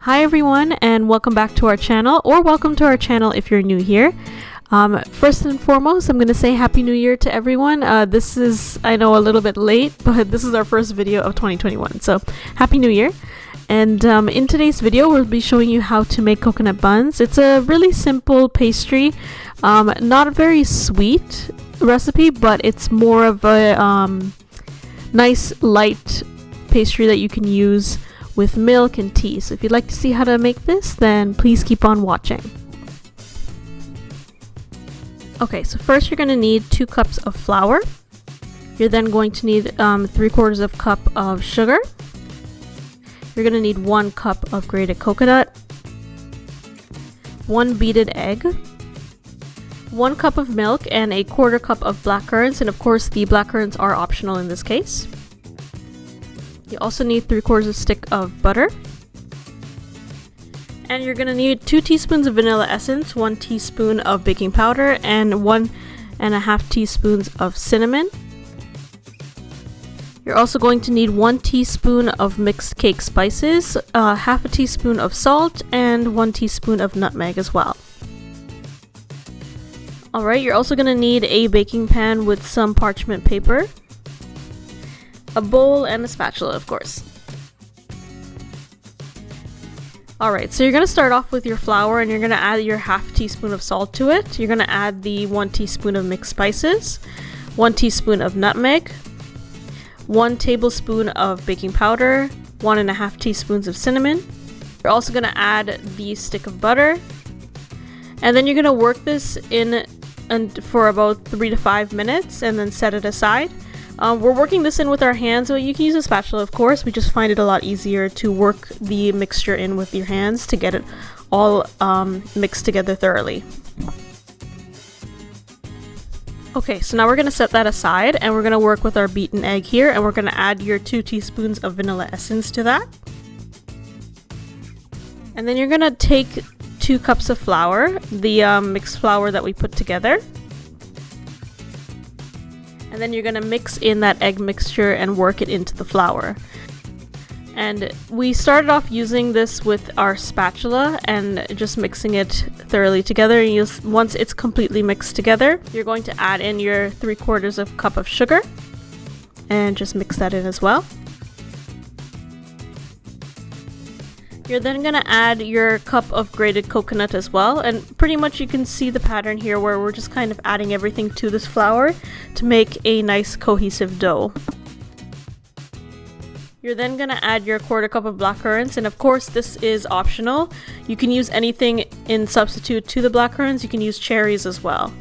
Hi everyone, and welcome back to our channel, or welcome to our channel if you're new here. First and foremost, I'm going to say Happy New Year to everyone. This is, I know, a little bit late, but this is our first video of 2021, so Happy New Year. And in today's video, we'll be showing you how to make coconut buns. It's a really simple pastry, not a very sweet recipe, but it's more of a nice, light pastry that you can use with milk and tea. So if you'd like to see how to make this, then please keep on watching. Okay, so first you're going to need 2 cups of flour. You're then going to need 3/4 of a cup of sugar. You're going to need 1 cup of grated coconut, 1 beaten egg, 1 cup of milk, and 1/4 cup of black currants, and of course the black currants are optional in this case. You also need 3/4 stick of butter. And you're going to need 2 teaspoons of vanilla essence, 1 teaspoon of baking powder, and 1.5 teaspoons of cinnamon. You're also going to need 1 teaspoon of mixed cake spices, 1/2 teaspoon of salt, and 1 teaspoon of nutmeg as well. Alright, you're also going to need a baking pan with some parchment paper, a bowl, and a spatula, of course. Alright, so you're going to start off with your flour, and you're going to add your 1/2 teaspoon of salt to it. You're going to add the 1 teaspoon of mixed spices, 1 teaspoon of nutmeg, 1 tablespoon of baking powder, 1.5 teaspoons of cinnamon. You're also going to add the stick of butter, and then you're going to work this in for about 3 to 5 minutes and then set it aside. We're working this in with our hands, so you can use a spatula, of course. We just find it a lot easier to work the mixture in with your hands to get it all mixed together thoroughly. Okay, so now we're going to set that aside, and we're going to work with our beaten egg here, and we're going to add your 2 teaspoons of vanilla essence to that. And then you're going to take 2 cups of flour, the mixed flour that we put together. And then you're going to mix in that egg mixture and work it into the flour. And we started off using this with our spatula and just mixing it thoroughly together. And once it's completely mixed together, you're going to add in your 3/4 of a cup of sugar and just mix that in as well. You're then going to add your cup of grated coconut as well, and pretty much you can see the pattern here where we're just kind of adding everything to this flour to make a nice cohesive dough. You're then going to add your 1/4 cup of black currants, and of course this is optional. You can use anything in substitute to the black currants. You can use cherries as well.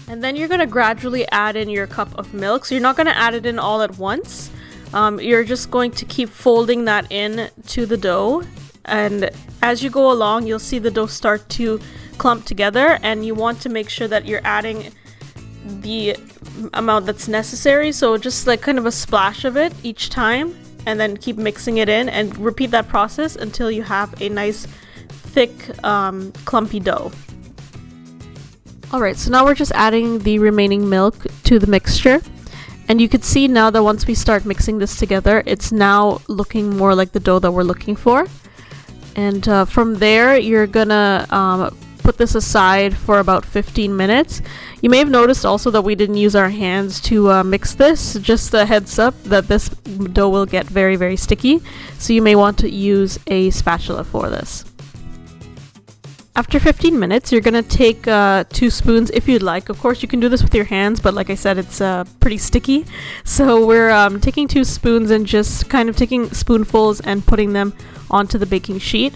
And then you're going to gradually add in your cup of milk. So you're not going to add it in all at once. You're just going to keep folding that in to the dough. And as you go along, you'll see the dough start to clump together. And you want to make sure that you're adding the amount that's necessary. So just like kind of a splash of it each time. And then keep mixing it in and repeat that process until you have a nice thick clumpy dough. Alright, so now we're just adding the remaining milk to the mixture, and you can see now that once we start mixing this together, it's now looking more like the dough that we're looking for. And from there, you're gonna put this aside for about 15 minutes. You may have noticed also that we didn't use our hands to mix this. Just a heads up that this dough will get very, very sticky, so you may want to use a spatula for this. After 15 minutes, you're going to take 2 spoons if you'd like. Of course, you can do this with your hands, but like I said, it's pretty sticky. So we're taking 2 spoons and just kind of taking spoonfuls and putting them onto the baking sheet.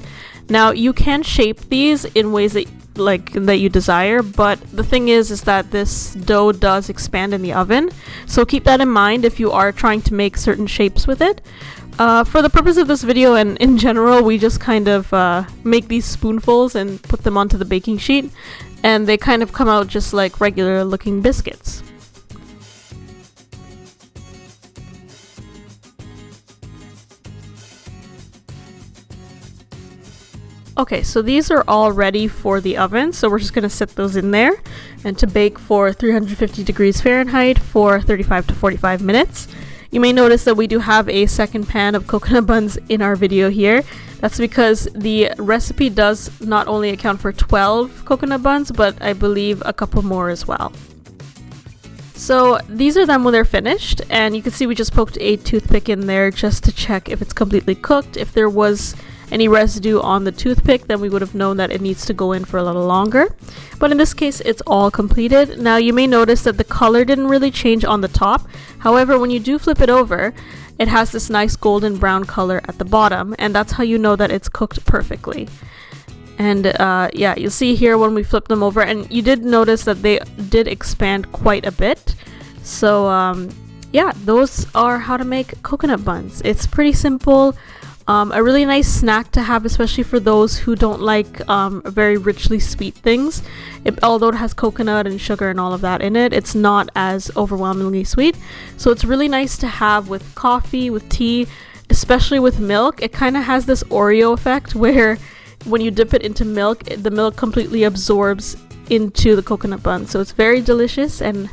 Now, you can shape these in ways that you desire, but the thing is that this dough does expand in the oven. So keep that in mind if you are trying to make certain shapes with it. For the purpose of this video and in general, we just kind of make these spoonfuls and put them onto the baking sheet, and they kind of come out just like regular looking biscuits. Okay, so these are all ready for the oven, so we're just going to set those in there and to bake for 350 degrees Fahrenheit for 35 to 45 minutes. You may notice that we do have a second pan of coconut buns in our video here. That's because the recipe does not only account for 12 coconut buns, but I believe a couple more as well. So these are them when they're finished, and you can see we just poked a toothpick in there just to check if it's completely cooked. If there was any residue on the toothpick, then we would have known that it needs to go in for a little longer. But in this case, it's all completed. Now you may notice that the color didn't really change on the top. However, when you do flip it over, it has this nice golden brown color at the bottom, and that's how you know that it's cooked perfectly. And yeah, you'll see here when we flip them over, and you did notice that they did expand quite a bit. So yeah, those are how to make coconut buns. It's pretty simple. A really nice snack to have, especially for those who don't like very richly sweet things. Although it has coconut and sugar and all of that in it, it's not as overwhelmingly sweet. So it's really nice to have with coffee, with tea, especially with milk. It kind of has this Oreo effect where when you dip it into milk, the milk completely absorbs into the coconut bun. So it's very delicious, and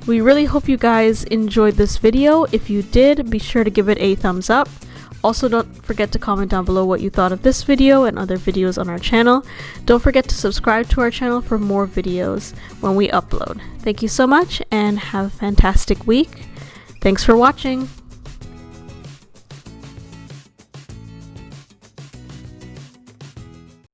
we really hope you guys enjoyed this video. If you did, be sure to give it a thumbs up. Also, don't forget to comment down below what you thought of this video and other videos on our channel. Don't forget to subscribe to our channel for more videos when we upload. Thank you so much, and have a fantastic week. Thanks for watching.